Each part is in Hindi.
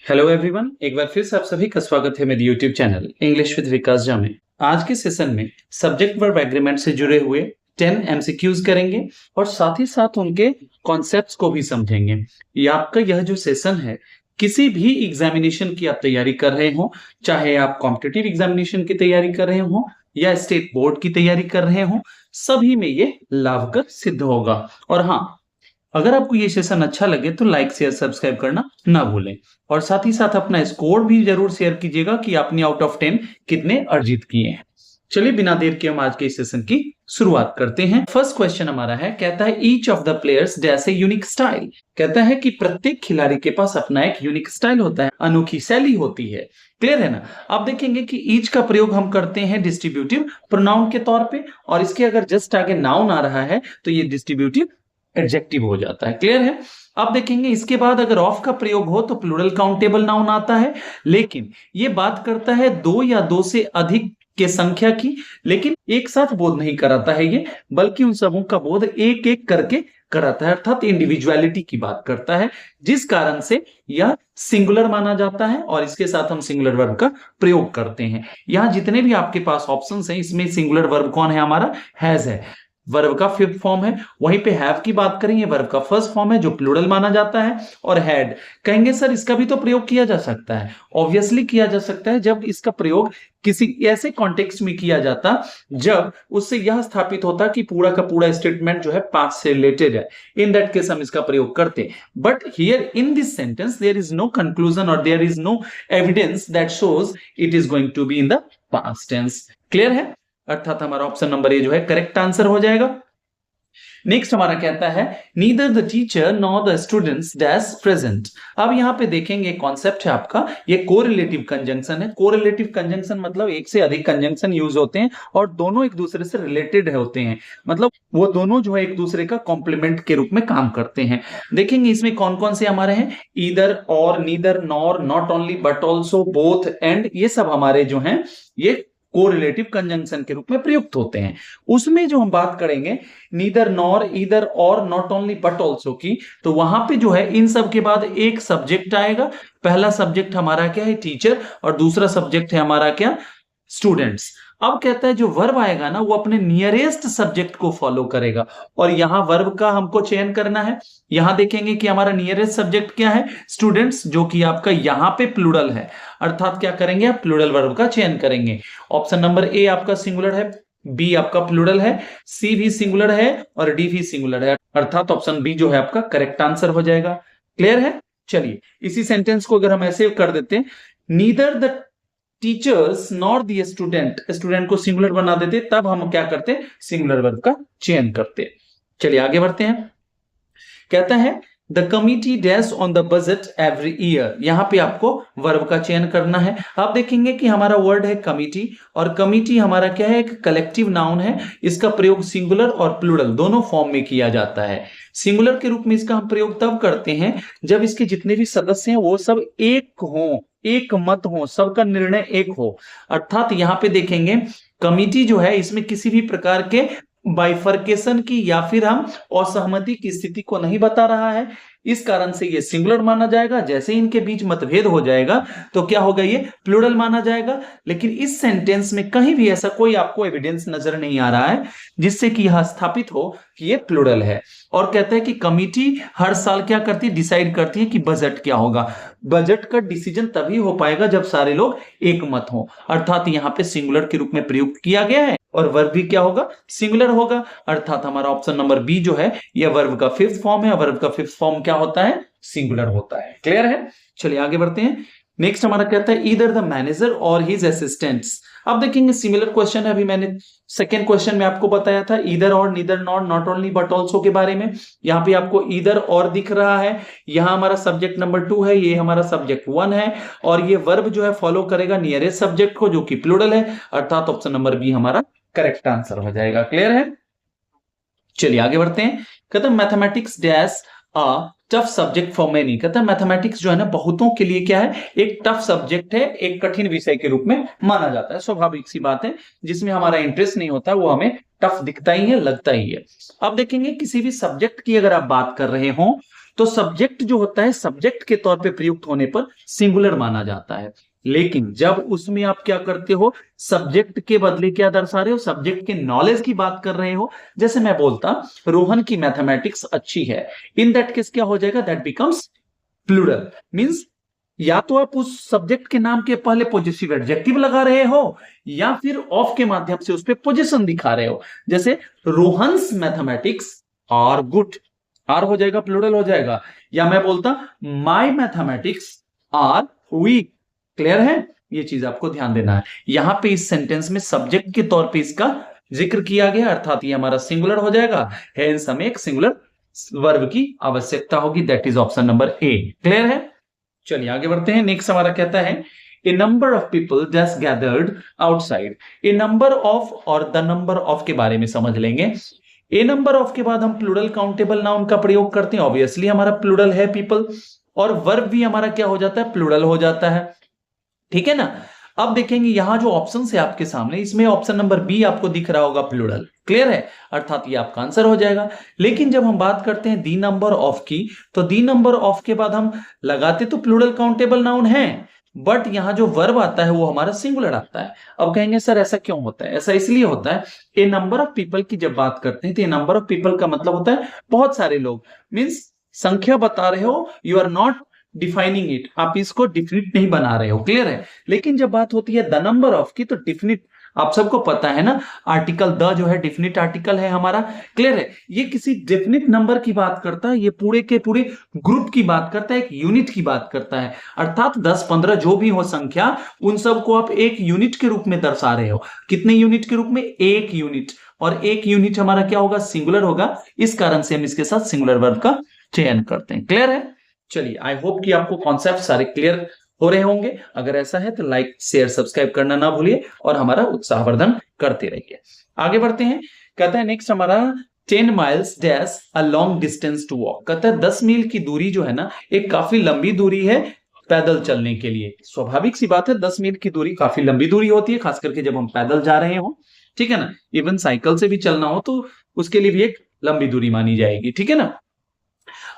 हेलो एवरीवन, एक बार फिर से आप सभी का स्वागत है मेरे YouTube channel English with Vikas Jha में। आज के सेशन में सब्जेक्ट वर्ब एग्रीमेंट से जुड़े हुए 10 एमसीक्यूज करेंगे और साथ ही साथ उनके कॉन्सेप्ट्स को भी समझेंगे। ये आपका यह जो सेशन है, किसी भी एग्जामिनेशन की आप तैयारी कर रहे हो, चाहे आप कॉम्पिटिटिव एग्जामिनेशन की तैयारी कर रहे हो या स्टेट बोर्ड की तैयारी कर रहे हो, सभी में ये लाभकर सिद्ध होगा। और हाँ, अगर आपको ये सेशन अच्छा लगे तो लाइक शेयर सब्सक्राइब करना ना भूलें और साथ ही साथ अपना स्कोर भी जरूर शेयर कीजिएगा कि आपने आउट ऑफ 10 कितने अर्जित किए हैं। चलिए बिना देर के हम आज के सेशन की शुरुआत करते हैं। फर्स्ट क्वेश्चन हमारा है, कहता है each of the players dash a unique style. कहता है कि प्रत्येक खिलाड़ी के पास अपना एक यूनिक स्टाइल होता है, अनोखी शैली होती है। क्लियर है ना? आप देखेंगे कि ईच का प्रयोग हम करते हैं डिस्ट्रीब्यूटिव प्रोनाउन के तौर पे, और इसके अगर जस्ट आगे नाउन आ रहा है तो ये डिस्ट्रीब्यूटिव एडजेक्टिव हो जाता है। क्लियर है? अब देखेंगे इसके बाद अगर ऑफ का प्रयोग हो तो प्लूरल काउंटेबल नाउन आता है, लेकिन ये बात करता है दो या दो से अधिक के संख्या की, लेकिन एक साथ बोध नहीं कराता है ये, बल्कि उन सबों का बोध एक एक करके कराता है, अर्थात इंडिविजुअलिटी की बात करता है, जिस कारण से यह सिंगुलर माना जाता है और इसके साथ हम सिंगुलर वर्ब का प्रयोग करते हैं। यहां जितने भी आपके पास ऑप्शंस हैं, इसमें सिंगुलर वर्ब कौन है? हमारा हैज है, वर्ब का फिफ्थ फॉर्म है। वहीं पे हैव की बात करें, ये वर्ब का फर्स्ट फॉर्म है जो प्लूरल माना जाता है। और हैड कहेंगे सर इसका भी तो प्रयोग किया जा सकता है। ऑब्वियसली किया जा सकता है, जब इसका प्रयोग किसी ऐसे कॉन्टेक्स्ट में किया जाता जब उससे यह स्थापित होता कि पूरा का पूरा स्टेटमेंट जो है पास्ट से रिलेटेड है, इन दैट केस हम इसका प्रयोग करते। But here in this sentence there is no conclusion और there is no evidence that shows it is going to be in the past tense. Clear है? अर्थात हमारा ऑप्शन नंबर ए जो है करेक्ट आंसर हो जाएगा। नेक्स्ट हमारा कहता है neither the teacher nor the students dash present. अब यहां पे देखेंगे कॉन्सेप्ट है आपका, ये कोरिलेटिव कंजंक्शन है। कोरिलेटिव कंजंक्शन मतलब एक से अधिक कंजंक्शन यूज होते हैं और दोनों एक दूसरे से रिलेटेड होते हैं, मतलब वो दोनों जो है एक दूसरे का कॉम्प्लीमेंट के रूप में काम करते हैं। देखेंगे इसमें कौन कौन से हमारे हैं, ईदर, और, neither, nor, not only but also, both, and, ये सब हमारे जो हैं ये कोरिलेटिव कंजंक्शन के रूप में प्रयुक्त होते हैं। उसमें जो हम बात करेंगे नीदर, नॉर, ईदर, और, नॉट ओनली बट ऑल्सो की, तो वहां पे जो है इन सब के बाद एक सब्जेक्ट आएगा। पहला सब्जेक्ट हमारा क्या है? टीचर, और दूसरा सब्जेक्ट है हमारा क्या? स्टूडेंट्स। अब कहता है जो वर्ब आएगा ना वो अपने नियरेस्ट सब्जेक्ट को फॉलो करेगा, और यहां वर्ब का हमको चयन करना है। यहां देखेंगे कि हमारा नियरेस्ट सब्जेक्ट क्या है? स्टूडेंट्स, जो कि आपका यहां पे प्लूरल है, अर्थात क्या करेंगे आप? प्लूरल वर्ब का चयन करेंगे। ऑप्शन नंबर ए आपका सिंगुलर है, बी आपका प्लूरल है, सी भी सिंगुलर है और डी भी सिंगुलर है, अर्थात ऑप्शन बी जो है आपका करेक्ट आंसर हो जाएगा। क्लियर है? चलिए इसी सेंटेंस को अगर हम ऐसे कर देते हैं, neither the teachers nor the student, student को सिंगुलर बना देते, तब हम क्या करते? सिंगुलर वर्ब का चयन करते। चलिए आगे बढ़ते हैं। कहता है the committee dash on the budget every year. यहां पे आपको वर्ब का चयन करना है। आप देखेंगे कि हमारा वर्ड है कमिटी, और कमिटी हमारा क्या है? एक कलेक्टिव नाउन है। इसका प्रयोग सिंगुलर और प्लूरल दोनों फॉर्म में किया जाता है। सिंगुलर के रूप में इसका हम प्रयोग तब करते हैं जब इसके जितने भी सदस्य हैं वो सब एक हों, एक मत हो, सबका निर्णय एक हो। अर्थात यहां पे देखेंगे कमिटी जो है इसमें किसी भी प्रकार के बाइफर्केशन की या फिर हम असहमति की स्थिति को नहीं बता रहा है, इस कारण से ये सिंगुलर माना जाएगा। जैसे इनके बीच मतभेद हो जाएगा तो क्या होगा? ये प्लूरल माना जाएगा। लेकिन इस सेंटेंस में कहीं भी ऐसा कोई आपको एविडेंस नजर नहीं आ रहा है जिससे कि यह स्थापित हो कि ये प्लूरल है। और कहता है कि कमिटी हर साल क्या करती है? डिसाइड करती है कि बजट क्या होगा। बजट का डिसीजन तभी हो पाएगा जब सारे लोग एक मत हो, अर्थात यहां पे सिंगुलर के रूप में प्रयुक्त किया गया है और वर्ब भी क्या होगा? सिंगुलर होगा। अर्थात हमारा ऑप्शन नंबर बी जो है यह वर्ब का फिफ्थ फॉर्म है। वर्ब का फिफ्थ फॉर्म क्या होता है? सिंगुलर होता है। क्लियर है? चलिए आगे बढ़ते हैं। नेक्स्ट हमारा कहता है ईदर द मैनेजर और हिज असिस्टेंट्स। अब देखेंगे सिमिलर क्वेश्चन है, अभी मैंने सेकेंड क्वेश्चन में आपको बताया था ईदर और, neither, not, not only but also के बारे में। यहां पे आपको ईदर और दिख रहा है, यहां हमारा सब्जेक्ट नंबर 2 है, ये हमारा सब्जेक्ट 1 है, और ये वर्ब जो है फॉलो करेगा नियरेस्ट सब्जेक्ट को जो कि प्लूरल है, अर्थात ऑप्शन नंबर बी हमारा करेक्ट आंसर हो जाएगा। क्लियर है? चलिए आगे बढ़ते हैं। कहते हैं mathematics dash a tough subject for many. कहता है मैथमेटिक्स जो है ना बहुतों के लिए क्या है? एक टफ सब्जेक्ट है, एक कठिन विषय के रूप में माना जाता है। स्वाभाविक सी बात है, जिसमें हमारा इंटरेस्ट नहीं होता वो हमें टफ दिखता ही है, लगता ही है। अब देखेंगे किसी भी सब्जेक्ट की अगर आप बात कर रहे हो तो सब्जेक्ट जो होता है सब्जेक्ट के तौर पे प्रयुक्त होने पर सिंगुलर माना जाता है। लेकिन जब उसमें आप क्या करते हो, सब्जेक्ट के बदले क्या दर्शा रहे हो, सब्जेक्ट के नॉलेज की बात कर रहे हो, जैसे मैं बोलता रोहन की मैथमेटिक्स अच्छी है, इन दैट केस क्या हो जाएगा, दैट बिकम्स प्लूरल। मींस या तो आप उस सब्जेक्ट के नाम के पहले पॉजिटिव एडजेक्टिव लगा रहे हो या फिर ऑफ के माध्यम से उस पर पोजीशन दिखा रहे हो। जैसे Rohan's mathematics are good, are हो जाएगा प्लूरल हो जाएगा। या मैं बोलता my mathematics are weak. Clear है, ये चीज आपको ध्यान देना है। यहां पे इस सेंटेंस में सब्जेक्ट के तौर पे इसका जिक्र किया गया, अर्थात ये हमारा सिंगुलर हो जाएगा, हेंस हमें एक सिंगुलर वर्ब की आवश्यकता होगी, that is option number A. Clear है, चलिए आगे बढ़ते हैं। नेक्स्ट हमारा कहता है a number of people just gathered outside. A number of और द नंबर ऑफ के बारे में समझ लेंगे। ए नंबर ऑफ के बाद हम प्लूरल काउंटेबल नाउन का प्रयोग करते हैं, ऑब्वियसली हमारा प्लूरल है पीपल, और वर्ब भी हमारा क्या हो जाता है, प्लूरल हो जाता है। ठीक है ना। अब देखेंगे यहां जो ऑप्शन है आपके सामने, इसमें ऑप्शन नंबर बी आपको दिख रहा होगा प्लूरल। क्लियर है, अर्थात ये आपका आंसर हो जाएगा। लेकिन जब हम बात करते हैं दी नंबर ऑफ की, तो दी नंबर ऑफ के बाद हम लगाते तो प्लूरल काउंटेबल नाउन है, बट यहां जो वर्ब आता है वो हमारा सिंगुलर आता है। अब कहेंगे सर ऐसा क्यों होता है, ऐसा इसलिए होता है, ए नंबर ऑफ पीपल की जब बात करते हैं तो ए नंबर ऑफ पीपल का मतलब होता है बहुत सारे लोग, मीन्स संख्या बता रहे हो, you are not defining it, आप इसको डिफिनिट नहीं बना रहे हो। क्लियर है। लेकिन जब बात होती है द नंबर ऑफ की, तो डिफिनिट आप सबको पता है ना, आर्टिकल द जो है डिफिनिट आर्टिकल है हमारा। क्लियर है, ये किसी डेफिनिट नंबर की बात करता है, ये पूरे के पूरे ग्रुप की बात करता है, एक यूनिट की बात करता है। अर्थात 10-15 जो भी हो संख्या, उन सबको आप एक यूनिट के रूप में दर्शा रहे हो। कितने यूनिट के रूप में, एक यूनिट, और एक यूनिट हमारा क्या होगा, सिंगुलर होगा। इस कारण से हम इसके साथ सिंगुलर वर्ब का चयन करते हैं। क्लियर है। चलिए आई होप कि आपको कॉन्सेप्ट सारे क्लियर हो रहे होंगे। अगर ऐसा है तो लाइक शेयर सब्सक्राइब करना ना भूलिए और हमारा उत्साहवर्धन करते रहिए। आगे बढ़ते हैं। कहता है नेक्स्ट हमारा 10 miles dash a long distance to walk. कहता है 10 मील की दूरी जो है ना, एक काफी लंबी दूरी है पैदल चलने के लिए। स्वाभाविक सी बात है, 10 मील की दूरी काफी लंबी दूरी होती है, खास करके जब हम पैदल जा रहे हो। ठीक है ना, इवन साइकिल से भी चलना हो तो उसके लिए भी एक लंबी दूरी मानी जाएगी। ठीक है ना।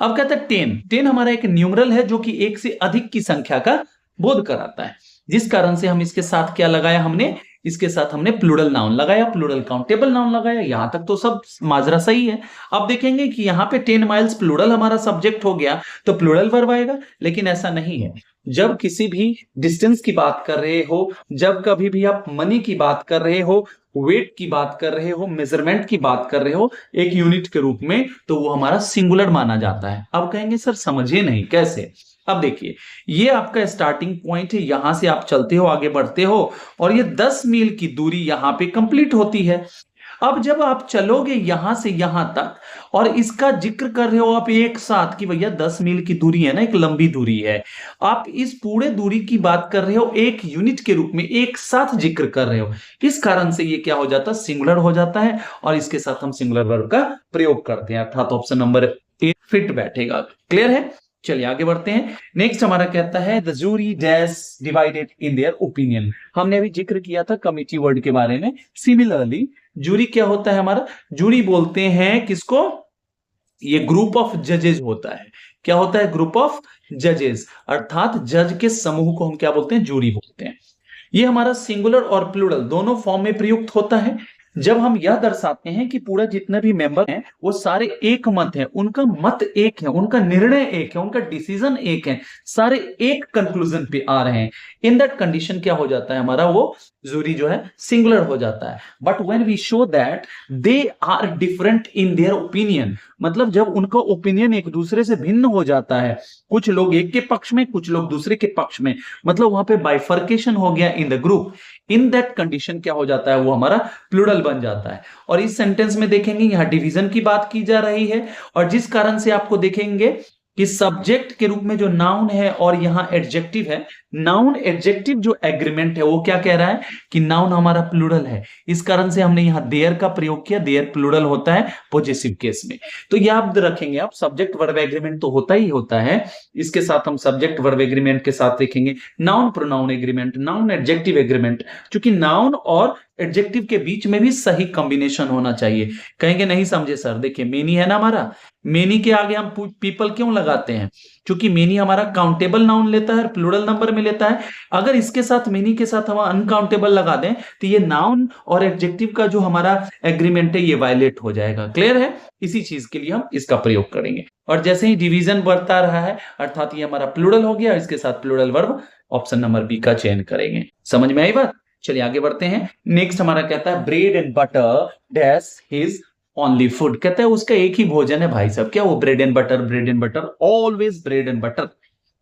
अब कहता है 10 हमारा एक न्यूमरल है जो कि एक से अधिक की संख्या का बोध कराता है, जिस कारण से हम इसके साथ क्या लगाया, हमने इसके साथ हमने प्लूरल नाउन लगाया, प्लूरल काउंटेबल नाउन लगाया। यहां तक तो सब माजरा सही है। अब देखेंगे कि यहां पे 10 माइल्स प्लूरल हमारा सब्जेक्ट हो गया तो प्लूरल वर्ब आएगा, लेकिन ऐसा नहीं है। जब किसी भी डिस्टेंस की बात कर रहे हो, जब कभी भी आप मनी की बात कर रहे हो, वेट की बात कर रहे हो, मेजरमेंट की बात कर रहे हो एक यूनिट के रूप में, तो वो हमारा सिंगुलर माना जाता है। अब कहेंगे सर समझिए नहीं, कैसे। अब देखिए, ये आपका स्टार्टिंग पॉइंट है, यहां से आप चलते हो, आगे बढ़ते हो, और ये 10 मील की दूरी यहां पे कंप्लीट होती है। अब जब आप चलोगे यहां से यहां तक और इसका जिक्र कर रहे हो आप एक साथ कि भैया 10 मील की दूरी है ना, एक लंबी दूरी है, आप इस पूरे दूरी की बात कर रहे हो एक यूनिट के रूप में, एक साथ जिक्र कर रहे हो। इस कारण से ये क्या हो जाता है, सिंगुलर हो जाता है, और इसके साथ हम सिंगुलर वर्ब का प्रयोग करते हैं, अर्थात ऑप्शन नंबर ए फिट बैठेगा। क्लियर है। चलिए आगे बढ़ते हैं। नेक्स्ट हमारा कहता है the jury dash divided in their opinion. हमने अभी जिक्र किया था कमिटी वर्ड के बारे में। सिमिलरली जूरी क्या होता है हमारा, जूरी बोलते हैं किसको, ये ग्रुप ऑफ जजेस होता है। क्या होता है, ग्रुप ऑफ जजेस, अर्थात जज के समूह को हम क्या बोलते हैं, जूरी बोलते हैं। ये हमारा सिंगुलर और प्लूरल दोनों फॉर्म में प्रयुक्त होता है। जब हम यह दर्शाते हैं कि पूरा जितने भी मेंबर हैं वो सारे एक मत हैं, उनका मत एक है, उनका निर्णय एक है, उनका डिसीजन एक है, सारे एक कंक्लूजन पे आ रहे हैं, इन दैट कंडीशन क्या हो जाता है हमारा, वो जूरी जो है सिंगुलर हो जाता है। But when we show that they are different in their opinion, मतलब जब उनका ओपिनियन एक दूसरे से भिन्न हो जाता है, कुछ लोग एक के पक्ष में, कुछ लोग दूसरे के पक्ष में, मतलब वहां पे बाइफर्केशन हो गया in the group, in that condition क्या हो जाता है, वो हमारा प्लूरल बन जाता है। और इस सेंटेंस में देखेंगे यहां डिवीजन की बात की जा रही है, और जिस कारण से आपको देखेंगे कि सब्जेक्ट के रूप में जो नाउन है और यहां एडजेक्टिव है, नाउन एडजेक्टिव जो एग्रीमेंट है वो क्या कह रहा है कि नाउन हमारा प्लूरल है। इस कारण से हमने यहां देयर का प्रयोग किया, देयर प्लूरल होता है पॉजेसिव केस में। तो याद रखेंगे आप, सब्जेक्ट वर्ब एग्रीमेंट तो होता ही होता है, इसके साथ हम सब्जेक्ट वर्ब एग्रीमेंट के साथ देखेंगे noun pronoun agreement, noun adjective agreement. क्योंकि नाउन और एडजेक्टिव के बीच में भी सही कॉम्बिनेशन होना चाहिए। कहेंगे नहीं समझे सर, देखिए मेनी है ना हमारा, मेनी के आगे हम पीपल क्यों लगाते हैं? क्योंकि मेनी हमारा काउंटेबल नाउन लेता है, प्लूरल नंबर में लेता है। अगर इसके साथ मेनी के साथ हम अनकाउंटेबल लगा दें तो ये नाउन और एडजेक्टिव का जो हमारा एग्रीमेंट है ये वायलेट हो जाएगा। क्लियर है? इसी चीज के लिए हम इसका प्रयोग करेंगे। और जैसे ही डिवीजन बढ़ता रहा है अर्थात ये हमारा प्लूरल हो गया, इसके साथ plural verb, option number B का चयन करेंगे। समझ में आई बात? चलिए आगे बढ़ते हैं। नेक्स्ट हमारा कहता है bread and butter dash his only food. कहता है उसका एक ही भोजन है भाई साहब। क्या वो bread and butter? Bread and butter, always bread and butter.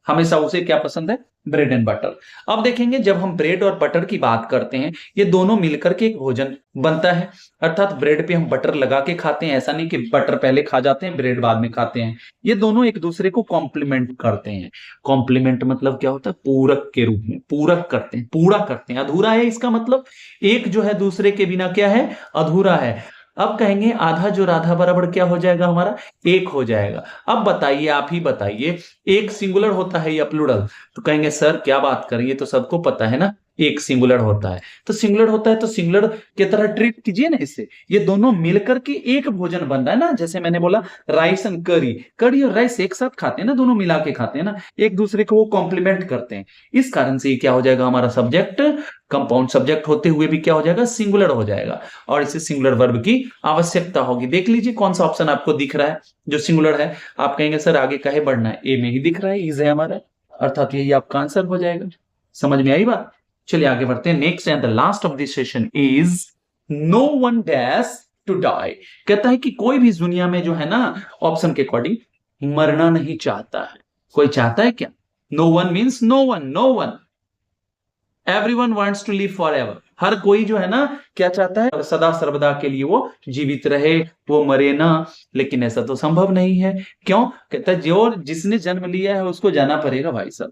हमेशा उसे क्या पसंद है? Bread and butter. अब देखेंगे जब हम ब्रेड और बटर की बात करते हैं ये दोनों मिलकर के एक भोजन बनता है। अर्थात ब्रेड पे हम बटर लगा के खाते हैं, ऐसा नहीं कि बटर पहले खा जाते हैं ब्रेड बाद में खाते हैं। ये दोनों एक दूसरे को कॉम्प्लीमेंट करते हैं। कॉम्प्लीमेंट मतलब क्या होता है? पूरक के रूप में पूरक करते हैं, पूरा करते हैं। अधूरा है इसका मतलब एक जो है दूसरे के बिना क्या है? अधूरा है। अब कहेंगे आधा जो राधा बराबर क्या हो जाएगा हमारा? एक हो जाएगा। अब बताइए, आप ही बताइए, एक सिंगुलर होता है या प्लूरल? तो कहेंगे सर क्या बात करें, ये तो सबको पता है ना, एक सिंगुलर होता है। तो सिंगुलर होता है तो सिंगुलर की तरह ट्रीट कीजिए ना इससे। ये दोनों मिलकर के एक भोजन बन रहा है ना। जैसे मैंने बोला राइस एंड करी, करी और राइस एक साथ खाते हैं ना, दोनों मिला के खाते हैं ना, एक दूसरे को वो कॉम्प्लीमेंट करते हैं। इस कारण से ये क्या हो जाएगा हमारा सब्जेक्ट, कंपाउंड सब्जेक्ट होते हुए भी क्या हो जाएगा? सिंगुलर हो जाएगा। और इसे सिंगुलर वर्ब की आवश्यकता होगी। देख लीजिए कौन सा ऑप्शन आपको दिख रहा है जो सिंगुलर है। आप कहेंगे सर आगे काहे बढ़ना है, ए में ही दिख रहा है, इज है हमारा, अर्थात यही आपका आंसर हो जाएगा। समझ में आई बात? चलिए आगे बढ़ते हैं। Next and the last of this session is no one dash to die. कहता है कि कोई भी दुनिया में जो है ना, ऑप्शन के अकॉर्डिंग मरना नहीं चाहता है। कोई चाहता है क्या? No one means no one, no one. Everyone wants to live forever. हर कोई जो है ना क्या चाहता है? सदा सर्वदा के लिए वो जीवित रहे, वो मरे ना। लेकिन ऐसा तो संभव नहीं है। क्यों? कहता है जो जिसने जन्म लिया है उसको जाना पड़ेगा भाई साहब,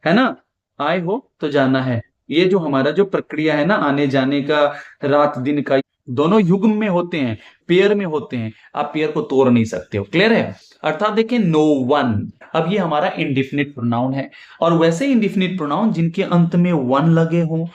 है ना। आए हो तो जाना है। ये जो हमारा जो प्रक्रिया है ना आने जाने का, रात दिन का, दोनों युग में होते हैं, पेयर में होते हैं। आप पेयर को तोड़ नहीं सकते हो। क्लियर है? अर्थात देखिए नो वन, अब ये हमारा इंडिफिनिट प्रोनाउन है। और वैसे इंडिफिनिट प्रोनाउन जिनके अंत में वन लगे हो,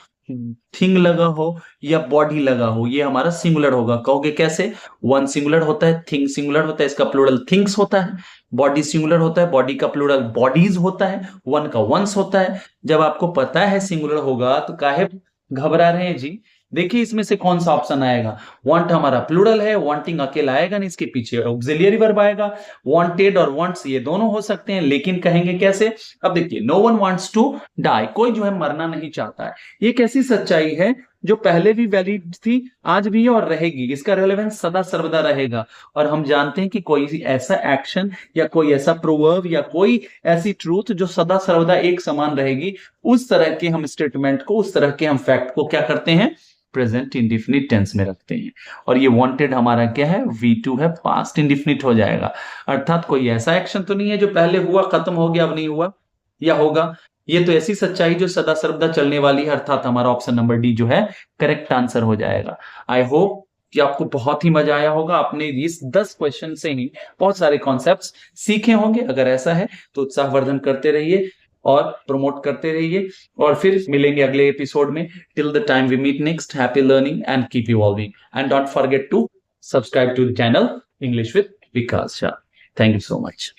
थिंग लगा हो या बॉडी लगा हो, ये हमारा सिंगुलर होगा। कहोगे कैसे? वन सिंगुलर होता है, थिंग सिंगुलर होता है, इसका प्लूरल थिंग्स होता है। बॉडी सिंगुलर होता है, बॉडी का प्लूरल बॉडीज होता है, वन का वंस होता है। जब आपको पता है सिंगुलर होगा तो काहे घबरा रहे हैं जी? देखिए इसमें से कौन सा ऑप्शन आएगा। वांट हमारा प्लूरल है, वांटिंग अकेला आएगा नहीं, इसके पीछे ऑक्सिलियरी वर्ब आएगा। वांटेड और वांट्स ये दोनों हो सकते हैं, लेकिन कहेंगे कैसे? अब देखिए no one wants to die, कोई जो है मरना नहीं चाहता है। ये कैसी सच्चाई है जो पहले भी वैलिड थी, आज भी है और रहेगी। इसका रेलेवेंस सदा सर्वदा रहेगा। और हम जानते हैं कि कोई ऐसा एक्शन या कोई ऐसा प्रोवर्ब या कोई ऐसी ट्रूथ जो सदा सर्वदा एक समान रहेगी, उस तरह के हम स्टेटमेंट को, उस तरह के हम फैक्ट को क्या करते हैं? प्रेजेंट इंडिफिनिट टेंस में रखते हैं। और ये वांटेड हमारा क्या है? V2 है, पास्ट इंडिफिनिट हो जाएगा। अर्थात कोई ऐसा एक्शन तो नहीं है जो पहले हुआ खत्म हो गया अब नहीं हुआ या होगा। ये तो ऐसी सच्चाई जो सदा सर्वदा चलने वाली है। अर्थात हमारा ऑप्शन नंबर डी जो है करेक्ट आंसर हो जाएगा। आई होप कि आपको बहुत ही मजा आया होगा। आपने इस 10 क्वेश्चन से ही बहुत सारे कॉन्सेप्ट्स सीखे होंगे। अगर ऐसा है तो उत्साहवर्धन करते रहिए और प्रमोट करते रहिए। और फिर मिलेंगे अगले एपिसोड में। Till the time we meet next, happy learning and keep evolving and don't forget to subscribe to the channel English with Vikas Jha. Thank you so much.